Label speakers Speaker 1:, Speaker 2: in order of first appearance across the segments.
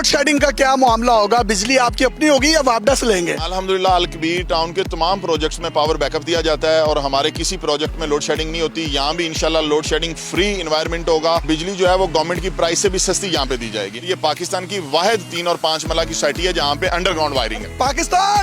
Speaker 1: Load shedding का क्या मामला होगा? बिजली आपकी अपनी होगी या वापडा से लेंगे?
Speaker 2: अल्हम्दुलिल्लाह अल-कबीर टाउन के तमाम प्रोजेक्ट्स में पावर बैकअप दिया जाता है और हमारे किसी प्रोजेक्ट में लोड शेडिंग नहीं होती। यहाँ भी इंशाल्लाह लोड शेडिंग फ्री एनवायरनमेंट होगा। बिजली जो है वो गवर्नमेंट की प्राइस से भी सस्ती यहाँ पे दी जाएगी। ये पाकिस्तान की वाहिद 3 और 5 मरला की सोसाइटी है जहाँ पे अंडरग्राउंड वायरिंग है।
Speaker 1: पाकिस्तान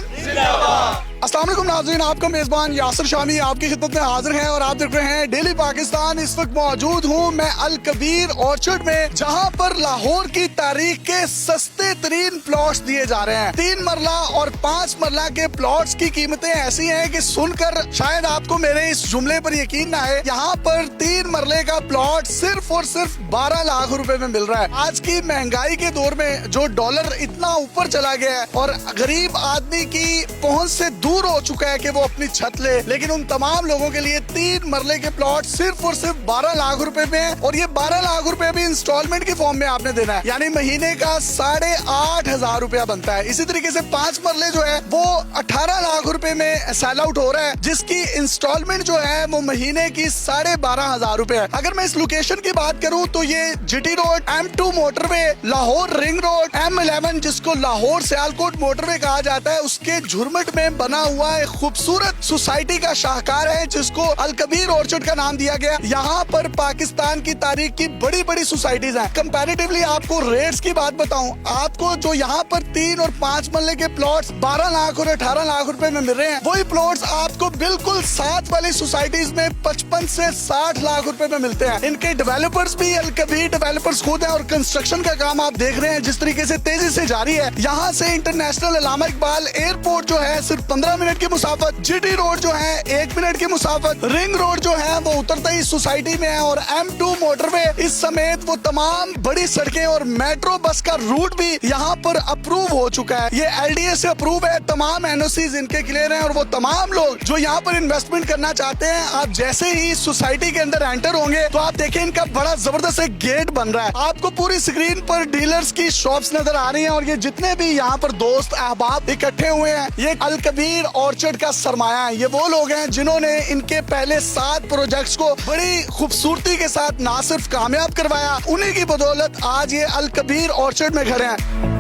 Speaker 1: अस्सलाम वालेकुम नाज़रीन, आपका मेजबान यासिर शामी आपकी खिदमत में हाजिर है और आप देख रहे हैं डेली पाकिस्तान। इस वक्त मौजूद हूँ मैं अल-कबीर ऑर्चर्ड में, जहाँ पर लाहौर की तारीख के सस्ते तरीन प्लॉट्स दिए जा रहे हैं। 3 मरला और 5 मरला के प्लॉट्स की कीमतें ऐसी हैं कि सुनकर शायद आपको मेरे इस जुमले पर यकीन ना आए। यहाँ पर 3 मरले का प्लॉट सिर्फ और सिर्फ 12 लाख रुपए में मिल रहा है। आज की महंगाई के दौर में जो डॉलर इतना ऊपर चला गया है और गरीब आदमी की पहुंच से दूर हो चुका है कि वो अपनी छत ले, लेकिन उन तमाम लोगों के लिए 3 मरले के प्लॉट सिर्फ और सिर्फ 12 लाख रुपए में, और ये 12 लाख रुपए भी इंस्टॉलमेंट की फॉर्म में आपने देना है, यानी महीने का 8,500 रुपया बनता है। इसी तरीके से 5 मरले जो है वो 18 लाख रुपए में सेल आउट हो रहा है, जिसकी इंस्टॉलमेंट जो है वो महीने की 12,500 रुपए है। अगर मैं इस लोकेशन की बात करूं तो ये GT road, M2 motorway, Lahore ring road, M11 जिसको लाहौर सियालकोट मोटरवे कहा जाता है, उसके झुरमट में बना हुआ एक खूबसूरत सोसाइटी का शाहकार है जिसको अल-कबीर ऑर्चर्ड का नाम दिया गया। यहाँ पर पाकिस्तान की तारीख की बड़ी बड़ी सोसाइटीज हैं। कंपैरेटिवली आपको रेट्स की बात बताऊं, आपको जो यहाँ पर 3 और 5 मरले के प्लॉट्स 12 लाख और 18 लाख रुपए में मिल रहे हैं, वही प्लॉट्स आपको बिल्कुल साथ वाली सोसाइटीज में 55 से 60 लाख रुपए में मिलते हैं। इनके डेवलपर्स भी अल-कबीर डेवलपर्स खुद हैं और कंस्ट्रक्शन का काम आप देख रहे हैं जिस तरीके से तेजी से जारी है। यहाँ से इंटरनेशनल अल्लामा इकबाल एयरपोर्ट जो है सिर्फ 15 मिनट की मुसाफत, जीटी रोड जो है 1 मिनट की मुसाफत, रिंग रोड जो है वो उतरता ही सोसाइटी में है, और M2 मोटरवे इस समेत वो तमाम बड़ी सड़कें और मेट्रो बस का रूट भी यहाँ पर अप्रूव हो चुका है। ये LDA से अप्रूव है, तमाम NOCs इनके क्लियर हैं, और वो तमाम लोग जो यहाँ पर इन्वेस्टमेंट करना चाहते हैं, आप जैसे ही सोसाइटी के अंदर एंटर होंगे तो आप देखें इनका बड़ा जबरदस्त एक गेट बन रहा है। आपको पूरी स्क्रीन पर डीलर्स की शॉप्स नजर आ रही हैं, और ये जितने भी यहाँ पर दोस्त अहबाब इकट्ठे हुए हैं, ये अल-कबीर ऑर्चर्ड का सरमाया है। ये वो लोग हैं जिन्होंने इनके पहले 7 प्रोजेक्ट्स को बड़ी खूबसूरती के साथ ना सिर्फ कामयाब करवाया, उन्हीं की बदौलत आज ये अल-कबीर ऑर्चर्ड में खड़े हैं।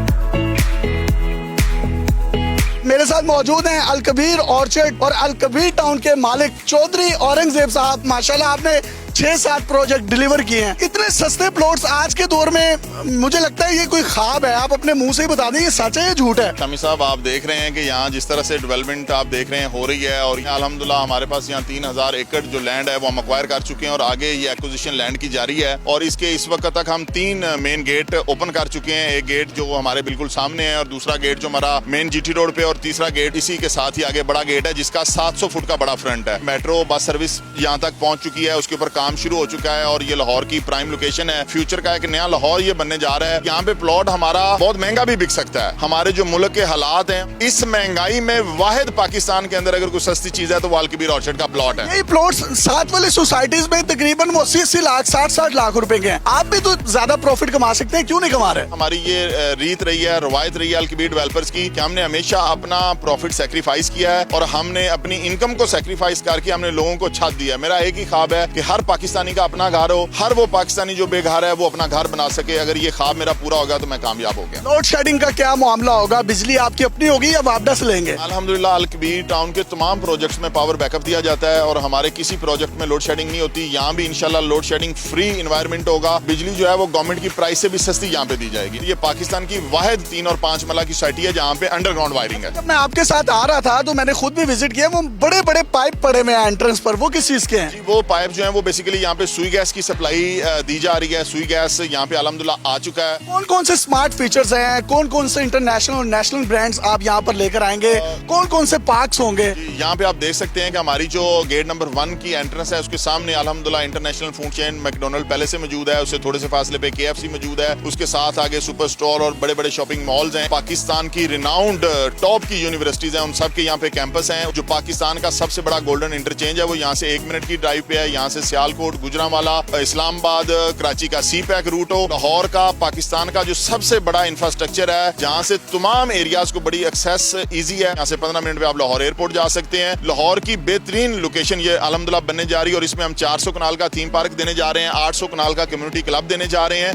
Speaker 1: मेरे साथ मौजूद हैं अल-कबीर ऑर्चर्ड और अल-कबीर टाउन के मालिक चौधरी औरंगजेब साहब। माशाल्लाह आपने 6-7 प्रोजेक्ट डिलीवर किए हैं। इतने सस्ते प्लॉट्स आज के दौर में मुझे लगता है ये कोई ख्वाब है। आप अपने मुंह से ही बता दें ये सच है या झूठ है?
Speaker 2: शामी साहब, आप देख रहे हैं कि यहाँ जिस तरह से डेवलपमेंट आप देख रहे हैं हो रही है, और अल्हम्दुलिल्लाह हमारे पास यहाँ 3000 एकड़ जो लैंड है वो हम अक्वायर कर चुके हैं, और आगे ये एक्विजिशन लैंड की जारी है। और इसके इस वक्त तक हम 3 मेन गेट ओपन कर चुके हैं। एक गेट जो हमारे बिल्कुल सामने है, और दूसरा गेट जो हमारा मेन जीटी रोड पे, और तीसरा गेट इसी के साथ ही आगे बड़ा गेट है जिसका 700 फुट का बड़ा फ्रंट है। मेट्रो बस सर्विस यहाँ तक पहुंच चुकी है, उसके ऊपर काम शुरू हो चुका है, और ये लाहौर की प्राइम लोकेशन है। फ्यूचर का एक नया लाहौर ये बनने जा रहा है। यहाँ पे प्लॉट हमारा बहुत महंगा भी बिक सकता है। हमारे जो मुल्क के हालात हैं, इस महंगाई में वाहिद पाकिस्तान के अंदर अगर कोई सस्ती चीज है तो वो अल-कबीर ऑर्चर्ड का प्लॉट है।
Speaker 1: यही प्लॉट्स साथ वाली सोसाइटीज में तकरीबन 80-80 लाख 60-60 लाख रुपए के हैं। आप भी तो ज्यादा प्रॉफिट कमा सकते हैं, क्यों नहीं कमा रहे?
Speaker 2: हमारी ये रीत रही है, रवायत रही है अल-कबीर डेवलपर्स की कि हमने हमेशा अपना प्रॉफिट सेक्रीफाइस किया है, और हमने अपनी इनकम को सेक्रीफाइस करके हमने लोगों को छत दिया। मेरा एक ही ख्वाब है कि हर पाकिस्तानी का अपना घर हो, हर वो पाकिस्तानी जो बेघर है वो अपना घर बना सके। अगर ये ख्वाब मेरा पूरा होगा तो मैं कामयाब हो गया।
Speaker 1: लोड शेडिंग का क्या मामला होगा? बिजली आपकी अपनी होगी या वापडा से लेंगे?
Speaker 2: अल्हम्दुलिल्लाह अल-कबीर टाउन के तमाम प्रोजेक्ट्स में पावर बैकअप दिया जाता है, और हमारे किसी प्रोजेक्ट में लोड शेडिंग नहीं होती। यहाँ भी इंशाल्लाह लोड शेडिंग फ्री एनवायरनमेंट होगा। बिजली जो है वो गवर्नमेंट की प्राइस से भी सस्ती यहाँ पे दी जाएगी। ये पाकिस्तान की वाहिद 3 और 5 मरला की सोसाइटी है जहाँ पे अंडरग्राउंड वायरिंग है।
Speaker 1: जब मैं आपके साथ आ रहा था तो मैंने खुद भी विजिट किया, वो बड़े बड़े पाइप पड़े हुए हैं एंट्रेंस पर, वो किस चीज के हैं?
Speaker 2: वो पाइप जो है वो बेसिकली यहाँ पे सुई गैस की सप्लाई दी जा रही है। सुई गैस यहाँ पे अल्हम्दुलिल्लाह आ चुका है।
Speaker 1: कौन कौन से स्मार्ट फीचर्स हैं, कौन कौन से इंटरनेशनल और नेशनल ब्रांड्स आप यहाँ पर लेकर आएंगे, कौन कौन से पार्क्स होंगे?
Speaker 2: यहाँ पे आप देख सकते हैं कि हमारी जो गेट नंबर 1 की एंट्रेंस है उसके सामने अल्हम्दुलिल्लाह इंटरनेशनल फूड चेन मैकडोनल्ड पहले से मौजूद है, उससे थोड़े से फासले पे KFC मौजूद है। उसके साथ आगे सुपर स्टोर और बड़े बड़े शॉपिंग मॉल्स हैं। पाकिस्तान की रिनाउंड टॉप की यूनिवर्सिटीज हैं, उन सब के यहाँ पे कैंपस हैं। जो पाकिस्तान का सबसे बड़ा गोल्डन इंटरचेंज है वो यहाँ से 1 मिनट की ड्राइव पे है। यहाँ से सियालकोट, गुजरांवाला, इस्लामाबाद, कराची का C-पैक रूट हो, लाहौर का, पाकिस्तान का जो सबसे बड़ा इंफ्रास्ट्रक्चर है जहाँ से तमाम एरियाज को बड़ी एक्सेस इजी है। यहाँ से 15 मिनट में आप लाहौर एयरपोर्ट जा सकते हैं। लाहौर की बेहतरीन लोकेशन ये अल्हम्दुलिल्लाह बनने जा रही है, और इसमें हम 400 कनाल का थीम पार्क देने जा रहे हैं, 800 कनाल का कम्युनिटी क्लब देने जा रहे हैं।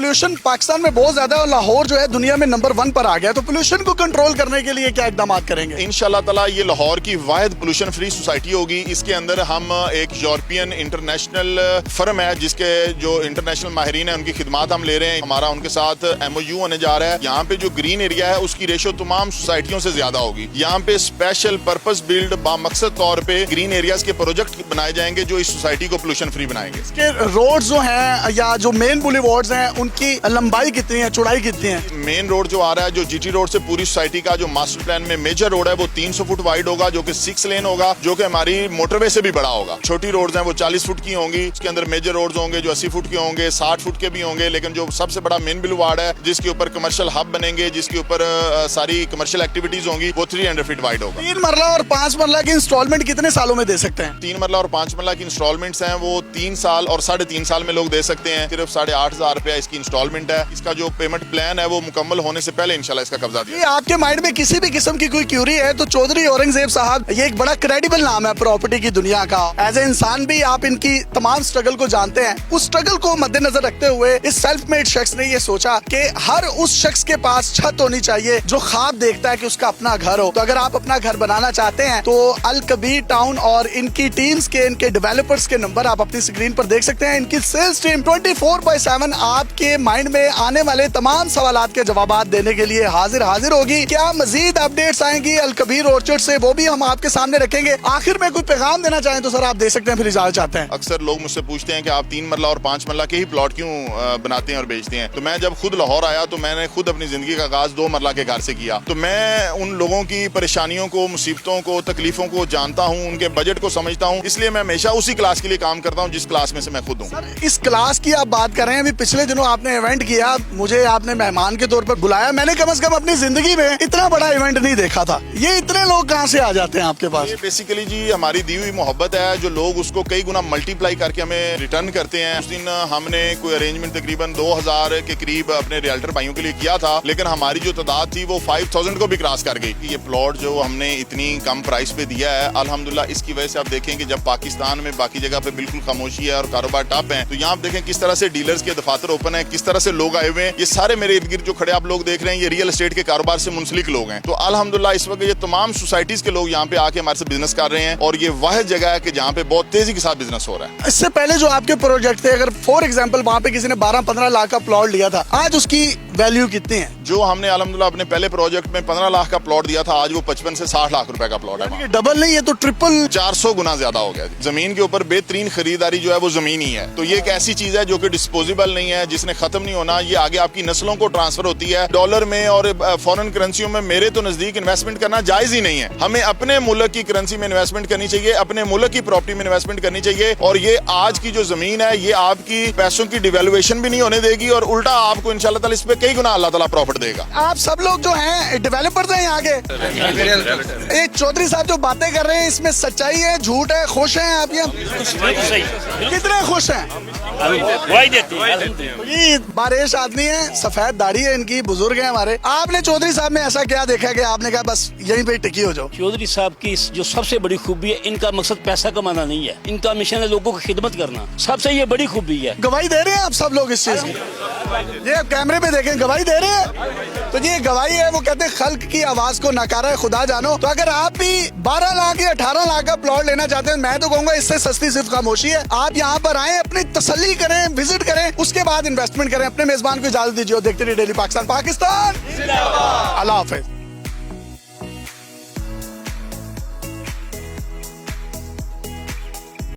Speaker 1: पोल्यूशन पाकिस्तान में बहुत ज्यादा है और लाहौर जो है दुनिया में नंबर 1 पर आ गया, तो पोल्यूशन को कंट्रोल करने के लिए क्या इकदाम करेंगे?
Speaker 2: इंशाल्लाह ताला ये लाहौर की वाहिद पोल्यूशन फ्री सोसाइटी होगी। इसके अंदर हम एक यूरोपियन इंटरनेशनल फर्म है जिसके जो इंटरनेशनल माहिरीन है उनकी खिदमात हम ले रहे हैं। हमारा उनके साथ MOU होने जा रहा है। यहाँ पे जो ग्रीन एरिया है उसकी रेशो तमाम सोसाइटियों से ज्यादा होगी। यहाँ पे स्पेशल पर्पस बिल्ड बामकसद तौर पे ग्रीन एरियाज के प्रोजेक्ट बनाए जाएंगे जो इस सोसाइटी को पोल्यूशन फ्री बनाएंगे।
Speaker 1: इसके रोड जो हैं या जो मेन बुलेवार्ड्स हैं उनकी लंबाई कितनी है, चौड़ाई कितनी है?
Speaker 2: मेन रोड जो आ रहा है जो GT रोड से पूरी सोसाइटी का जो मास्टर प्लान में मेजर रोड है वो 300 फुट वाइड होगा जो कि 6 लेन होगा, जो कि हमारी मोटरवे से भी बड़ा होगा। छोटी रोड्स हैं वो 40 फुट की होंगी। उसके अंदर मेजर रोड्स होंगे जो 80 फुट के होंगे, 60 फुट के भी होंगे। लेकिन जो सबसे बड़ा मेन बुलेवार्ड है जिसके ऊपर कमर्शियल हब बनेंगे, जिसके ऊपर सारी कमर्शियल एक्टिविटीज होंगी, वो 300 फीट वाइड होगा।
Speaker 1: 3 मरला और 5 मरला की इंस्टॉलमेंट कितने सालों में दे सकते हैं?
Speaker 2: 3 मरला और 5 मरला की इंस्टॉलमेंट्स हैं वो 3 साल और 3.5 साल में लोग दे सकते हैं। सिर्फ 8,500 रुपया इसकी इंस्टॉलमेंट है। इसका जो पेमेंट प्लान है वो मुकम्मल होने से पहले इंशाल्लाह इसका कब्जा दिया।
Speaker 1: आपके माइंड में किसी भी किस्म की कोई क्यूरी है तो चौधरी औरंगजेब साहब ये एक बड़ा क्रेडिबल नाम है प्रॉपर्टी की दुनिया का। एज ए इंसान भी आप इनकी तमाम स्ट्रगल को जानते हैं। उस स्ट्रगल को मद्देनजर रखते हुए इस सेल्फ मेड शख्स ने ये सोचा कि हर उस शख्स के पास छत होनी चाहिए जो ख्वाब देखता है कि उसका अपना घर हो। तो अगर आप अपना घर बनाना चाहते हैं तो अल कबीर टाउन और इनकी टीम्स के, इनके डेवलपर्स के नंबर आप अपनी स्क्रीन पर देख सकते हैं। इनकी सेल्स टीम 24/7 आपके माइंड में आने वाले तमाम सवालात के जवाब देने के लिए हाजिर होगी। क्या मजीद अपडेट्स आएंगी अल कबीर ऑर्चर्ड से, वो भी हम आपके सामने रखेंगे। आखिर में कोई पैगाम देना चाहें तो सर आप दे सकते हैं, फिर इजाजत चाहते हैं।
Speaker 2: अक्सर लोग मुझसे पूछते हैं कि आप 3 मरला और 5 मरला के ही प्लॉट क्यों बनाते हैं और बेचते हैं। तो मैं जब खुद लाहौर आया तो मैंने खुद अपनी जिंदगी का आगाज 2 मरला के घर से किया। तो मैं उन लोगों की परेशानियों को, मुसीबतों को, तकलीफों को जानता हूँ, उनके बजट को समझता हूँ। इसलिए मैं हमेशा उसी क्लास के लिए काम करता हूँ जिस क्लास में से मैं खुद हूँ।
Speaker 1: इस क्लास की आप बात कर रहे हैं, अभी पिछले दिनों आपने इवेंट किया, मुझे आपने मेहमान के तौर पर बुलाया। मैंने कम से कम अपनी जिंदगी में इतना बड़ा इवेंट नहीं देखा था। ये इतने लोग कहाँ से आ जाते हैं आपके पास?
Speaker 2: ये बेसिकली जी हमारी दी हुई मोहब्बत है जो लोग उसको कई गुना मल्टीप्लाई करके हमें रिटर्न करते हैं। उस दिन हमने कोई अरेंजमेंट तकरीबन 2000 के करीब अपने रियल्टर भाइयों के लिए किया था, लेकिन हमारी जो तादाद थी वो 5000 को भी क्रॉस कर गई। ये प्लॉट जो हमने इतनी कम प्राइस पे दिया है अल्हम्दुलिल्लाह, इसकी वजह से आप देखें कि जब पाकिस्तान में बाकी जगह पे बिल्कुल खामोशी है और कारोबार टप है, तो यहाँ आप देखें किस तरह से डीलर्स के दफातर ओपन है, किस तरह से लोग आए हुए हैं। ये सारे मेरे इर्द गिर्द जो खड़े आप लोग देख रहे हैं ये रियल एस्टेट के कारोबार से मुंसलिक लोग हैं। तो अल्हम्दुलिल्लाह इस वक्त ये तमाम सोसाइटीज के लोग यहाँ पे आके हमारे से बिजनेस कर रहे हैं और ये वाहिद जगह है कि जहाँ पे बहुत तेजी के साथ बिजनेस हो रहा है।
Speaker 1: इससे पहले जो आपके प्रोजेक्ट थे, अगर फॉर एग्जांपल वहाँ पे किसी ने 12-15 लाख का प्लॉट लिया था, आज उसकी वैल्यू कितनी है?
Speaker 2: जो हमने अल्हम्दुलिल्लाह अपने पहले प्रोजेक्ट में 15 लाख का प्लॉट दिया था, आज वो 55 से 60 लाख रुपए का प्लॉट है।
Speaker 1: डबल नहीं, ये तो ट्रिपल,
Speaker 2: 400 गुना ज्यादा हो गया। जमीन के ऊपर बेहतरीन खरीदारी जो है वो जमीन ही है। तो ये एक ऐसी चीज है जो कि डिस्पोजेबल नहीं है, जिसने खत्म नहीं होना। ये आगे आपकी नस्लों को ट्रांसफर होती है। डॉलर में और फॉरेन करेंसियों में मेरे तो नजदीक इन्वेस्टमेंट करना जायज ही नहीं है। हमें अपने मुल्क की करेंसी में इन्वेस्टमेंट करनी चाहिए, अपने मुल्क की प्रॉपर्टी में इन्वेस्टमेंट करनी चाहिए। और ये आज की जो जमीन है ये आपकी पैसों की डिवेल्युएशन भी नहीं होने देगी और उल्टा आपको इंशाल्लाह ताला इस पे कई गुना अल्लाह ताला प्रॉफिट देगा।
Speaker 1: आप सब लोग जो हैं डेवलपर्स हैं यहाँ के। ये चौधरी साहब जो बातें कर रहे हैं इसमें सच्चाई है, झूठ है, खुश हैं आप? यहाँ कितने खुश हैं? ये बारिश आदमी है, सफेद दाढ़ी है इनकी, बुजुर्ग है हमारे। आपने चौधरी साहब में ऐसा क्या देखा कि आपने कहा बस यहीं पे टिकी हो जाओ?
Speaker 3: चौधरी साहब की जो सबसे बड़ी खूबी है, इनका मकसद पैसा कमाना नहीं है, इनका मिशन है लोगों की खिदमत करना। सबसे ये बड़ी खूबी है।
Speaker 1: गवाही दे रहे हैं आप सब लोग इस चीज की? ये कैमरे पे देखें, गवाही दे रहे हैं। तो ये गवाही है, वो कहते हैं खल्क की आवाज को नकारा खुदा जानो। तो अगर आप भी 12 लाख या 18 लाख का प्लॉट लेना चाहते हैं, मैं तो कहूंगा इससे सस्ती सिर्फ खामोशी है। आप यहाँ पर आए, अपनी तसल्ली करें, विजिट करें, उसके बाद इन्वेस्टमेंट करें। अपने मेजबान को इजाजत दीजिए। देखते रहिए डेली पाकिस्तान। अल्लाह हाफिज।